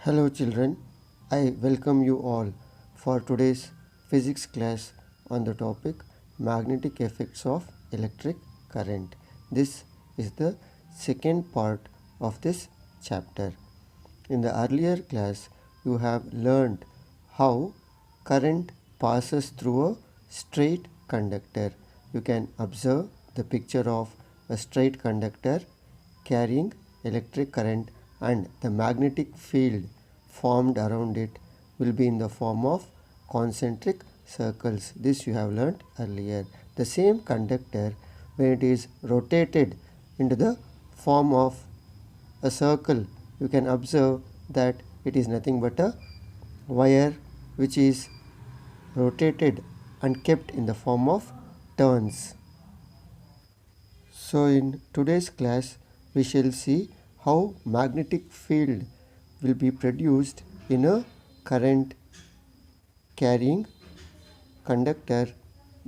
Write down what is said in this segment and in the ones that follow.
Hello children, I welcome you all for today's physics class on the topic magnetic effects of electric current. This is the second part of this chapter. In the earlier class, you have learned how current passes through a straight conductor. You can observe the picture of a straight conductor carrying electric current, and the magnetic field formed around it will be in the form of concentric circles. This you have learnt earlier. The same conductor, when it is rotated into the form of a circle, you can observe that it is nothing but a wire which is rotated and kept in the form of turns. So in today's class we shall see how magnetic field will be produced in a current carrying conductor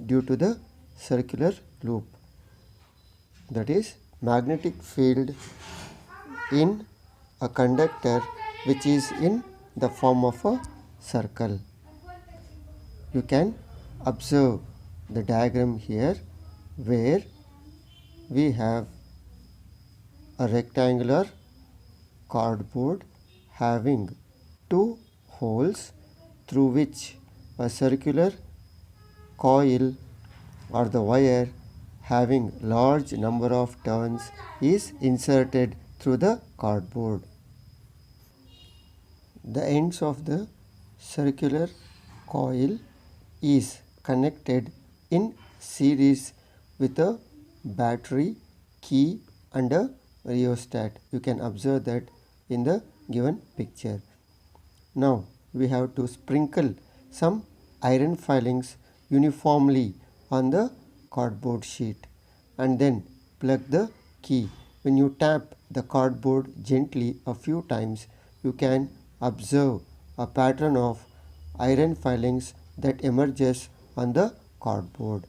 due to the circular loop. That is magnetic field in a conductor which is in the form of a circle. You can observe the diagram here where we have a rectangular cardboard having two holes through which a circular coil or the wire having large number of turns is inserted through the cardboard. The ends of the circular coil is connected in series with a battery, key and a rheostat. You can observe that in the given picture. Now we have to sprinkle some iron filings uniformly on the cardboard sheet and then plug the key. When you tap the cardboard gently a few times, you can observe a pattern of iron filings that emerges on the cardboard.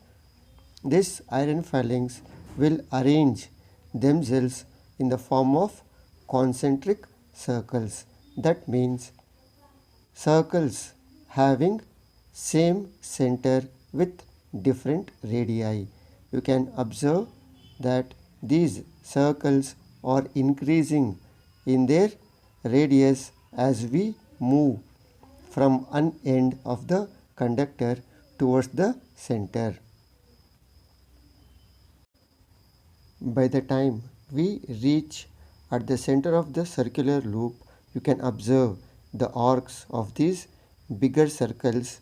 These iron filings will arrange themselves in the form of concentric circles. That means circles having same center with different radii. You can observe that these circles are increasing in their radius as we move from one end of the conductor towards the center. By the time we reach at the center of the circular loop, you can observe the arcs of these bigger circles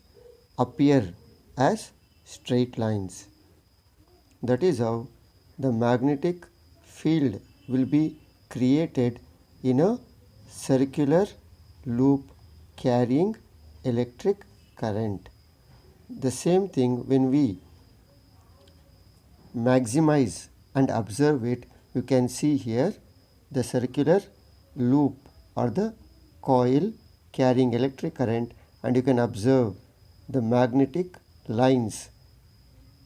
appear as straight lines. That is how the magnetic field will be created in a circular loop carrying electric current. The same thing when we maximize and observe it, you can see here the circular loop or the coil carrying electric current, and you can observe the magnetic lines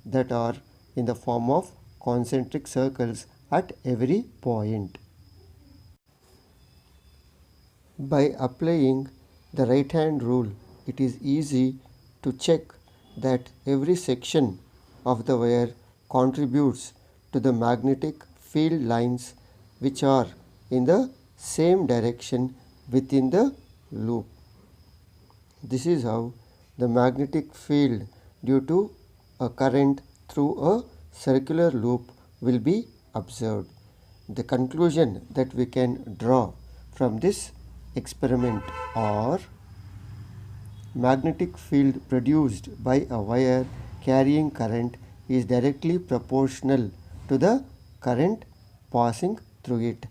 that are in the form of concentric circles at every point. By applying the right hand rule, it is easy to check that every section of the wire contributes to the magnetic field lines which are in the same direction within the loop. This is how the magnetic field due to a current through a circular loop will be observed. The conclusion that we can draw from this experiment are magnetic field produced by a wire carrying current is directly proportional to the current passing through it.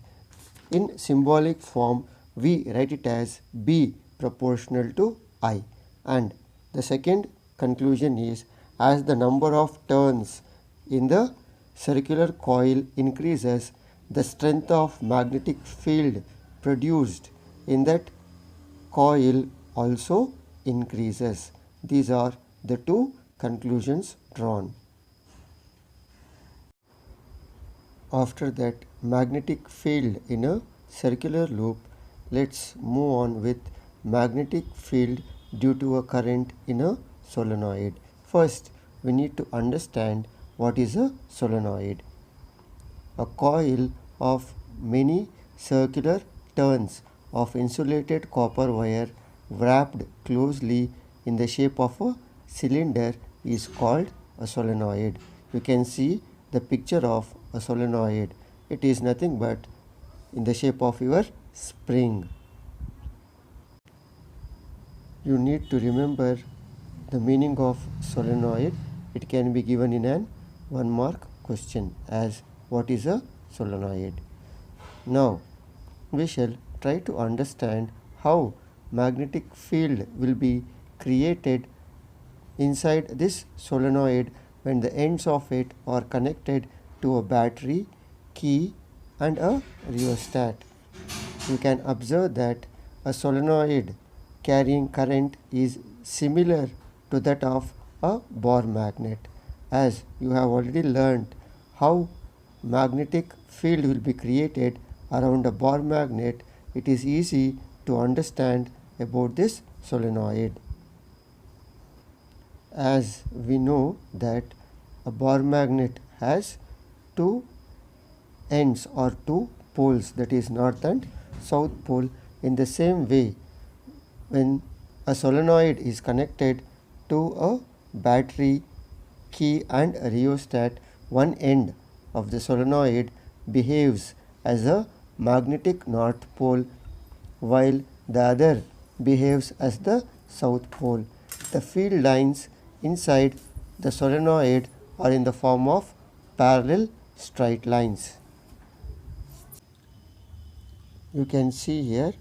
In symbolic form, we write it as B proportional to I. And the second conclusion is, as the number of turns in the circular coil increases, the strength of magnetic field produced in that coil also increases. These are the two conclusions drawn. After that, magnetic field in a circular loop let's move on with magnetic field due to a current in a solenoid. First, we need to understand what is a solenoid. A coil of many circular turns of insulated copper wire wrapped closely in the shape of a cylinder is called a solenoid. You can see the picture of a solenoid. It is nothing but in the shape of your spring. You need to remember the meaning of solenoid. It can be given in an 1-mark question as what is a solenoid. Now we shall try to understand how magnetic field will be created inside this solenoid when the ends of it are connected to a battery, key and a rheostat. You can observe that a solenoid carrying current is similar to that of a bar magnet. As you have already learned how magnetic field will be created around a bar magnet, it is easy to understand about this solenoid. As we know that a bar magnet has two ends or two poles, that is north and south pole. In the same way, when a solenoid is connected to a battery, key and a rheostat, one end of the solenoid behaves as a magnetic north pole while the other behaves as the south pole. The field lines inside the solenoid are in the form of parallel straight lines. You can see here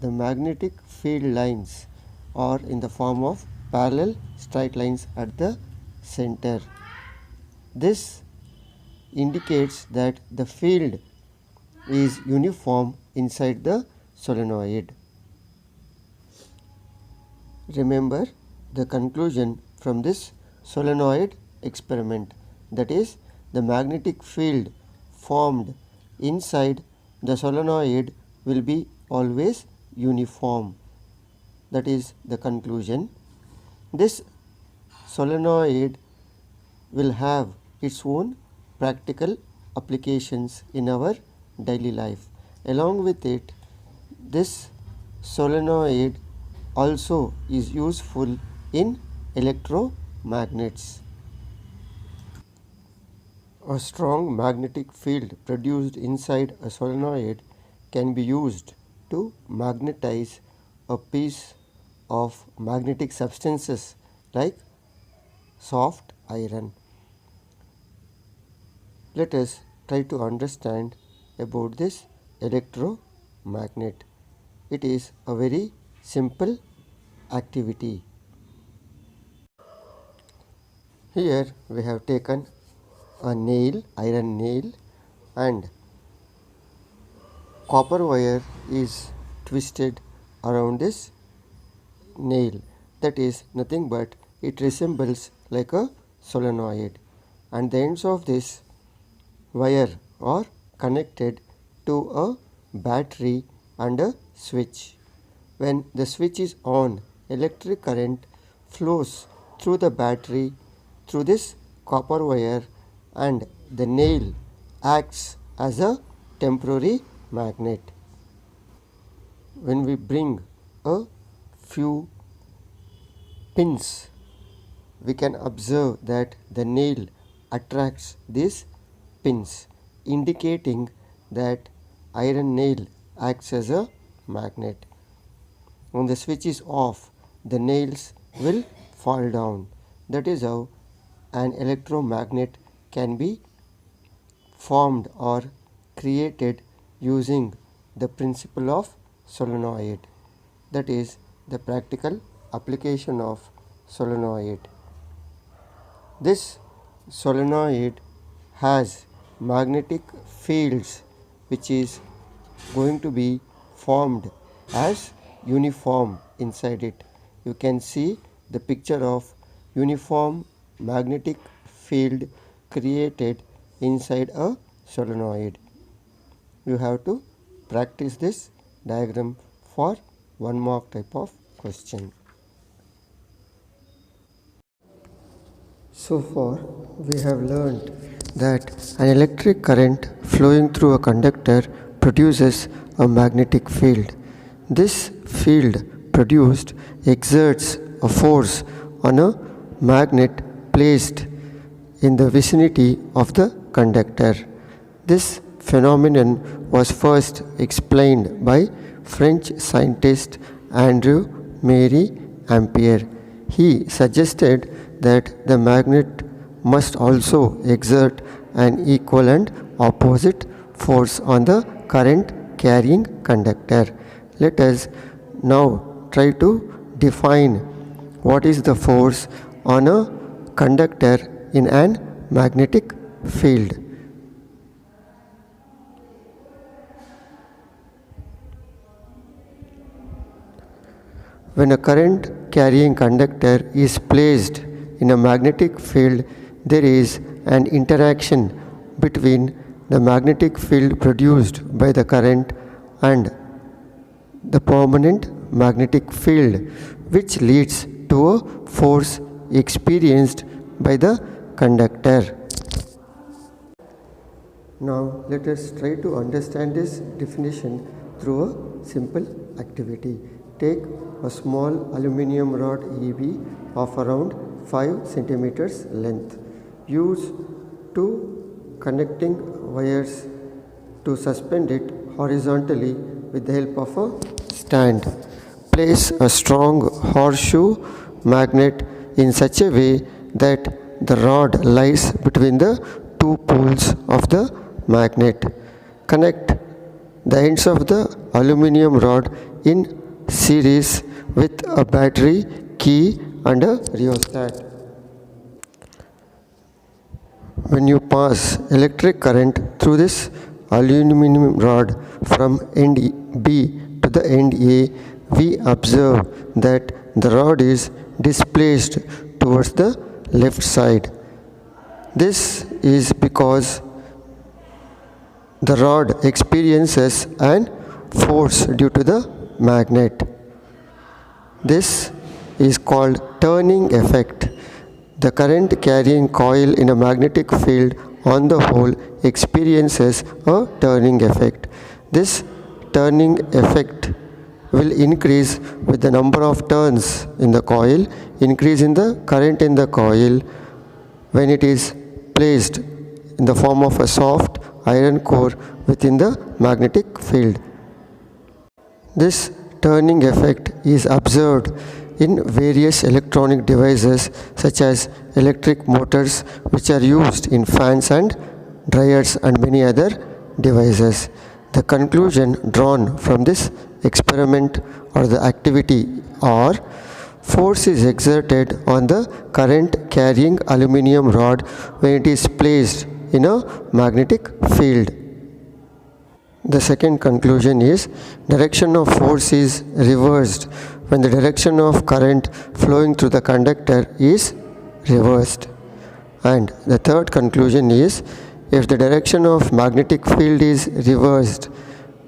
the magnetic field lines are in the form of parallel straight lines at the center. This indicates that the field is uniform inside the solenoid. Remember the conclusion from this solenoid experiment, that is, the magnetic field formed inside the solenoid will be always uniform. That is the conclusion. This solenoid will have its own practical applications in our daily life. Along with it, this solenoid also is useful in electromagnets. A strong magnetic field produced inside a solenoid can be used to magnetize a piece of magnetic substances like soft iron. Let us try to understand about this electromagnet. It is a very simple activity. Here we have taken a nail, iron nail, and copper wire is twisted around this nail. That is nothing but it resembles like a solenoid, and the ends of this wire are connected to a battery and a switch. When the switch is on, electric current flows through the battery through this copper wire, and the nail acts as a temporary magnet. When we bring a few pins, we can observe that the nail attracts these pins, indicating that iron nail acts as a magnet. When the switch is off, the nails will fall down. That is how an electromagnet can be formed or created using the principle of solenoid. That is the practical application of solenoid. This solenoid has magnetic fields which is going to be formed as uniform inside it. You can see the picture of uniform magnetic field created inside a solenoid. You have to practice this diagram for 1 mark type of question. So far we have learned that an electric current flowing through a conductor produces a magnetic field. This field produced exerts a force on a magnet placed in the vicinity of the conductor. This phenomenon was first explained by French scientist Andrew Marie Ampere. He suggested that the magnet must also exert an equal and opposite force on the current carrying conductor. Let us now try to define what is the force on a conductor in an magnetic field. When a current carrying conductor is placed in a magnetic field, there is an interaction between the magnetic field produced by the current and the permanent magnetic field, which leads to a force experienced by the conductor. Now let us try to understand this definition through a simple activity. Take a small aluminium rod EB of around 5 centimeters length. Use two connecting wires to suspend it horizontally with the help of a stand. Place a strong horseshoe magnet in such a way that the rod lies between the two poles of the magnet. Connect the ends of the aluminium rod in series with a battery, key and a rheostat. When you pass electric current through this aluminum rod from end B to the end A, we observe that the rod is displaced towards the left side. This is because the rod experiences an force due to the magnet. This is called turning effect. The current carrying coil in a magnetic field on the whole experiences a turning effect. This turning effect will increase with the number of turns in the coil, increase in the current in the coil when it is placed in the form of a soft iron core within the magnetic field. This turning effect is observed in various electronic devices such as electric motors, which are used in fans and dryers and many other devices. The conclusion drawn from this experiment or the activity are: force is exerted on the current carrying aluminium rod when it is placed in a magnetic field. The second conclusion is direction of force is reversed when the direction of current flowing through the conductor is reversed. And the third conclusion is if the direction of magnetic field is reversed,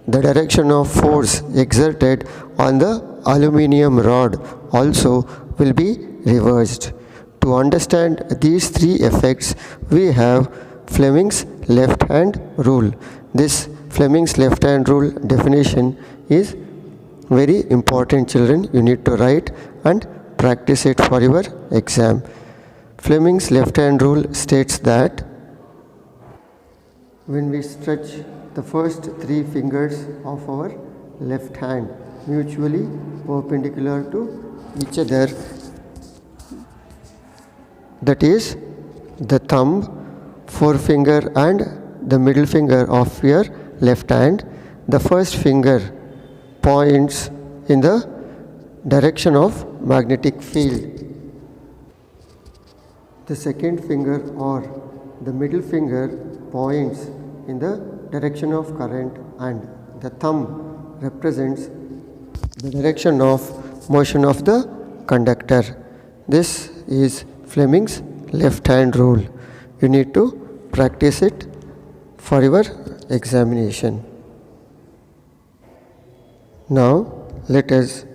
the direction of force exerted on the aluminium rod also will be reversed. To understand these three effects, we have Fleming's left hand rule. This Fleming's left hand rule definition is very important, children. You need to write and practice it for your exam. Fleming's left hand rule states that when we stretch the first three fingers of our left hand mutually perpendicular to each other, that is the thumb, forefinger and the middle finger of your left hand, the first finger points in the direction of magnetic field. The second finger or the middle finger points in the direction of current and the thumb represents the direction of motion of the conductor. This is Fleming's left hand rule. You need to practice it for your examination. Now let us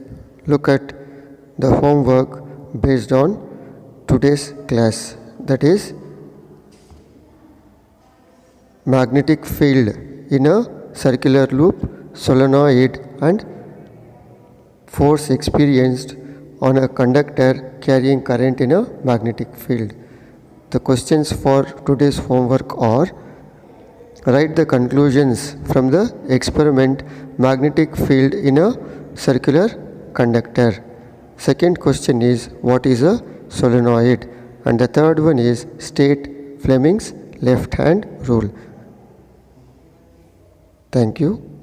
look at the homework based on today's class, that is magnetic field in a circular loop, solenoid and force experienced on a conductor carrying current in a magnetic field. The questions for today's homework are: write the conclusions from the experiment magnetic field in a circular conductor. Second question is, what is a solenoid? And the third one is, state Fleming's left hand rule. Thank you.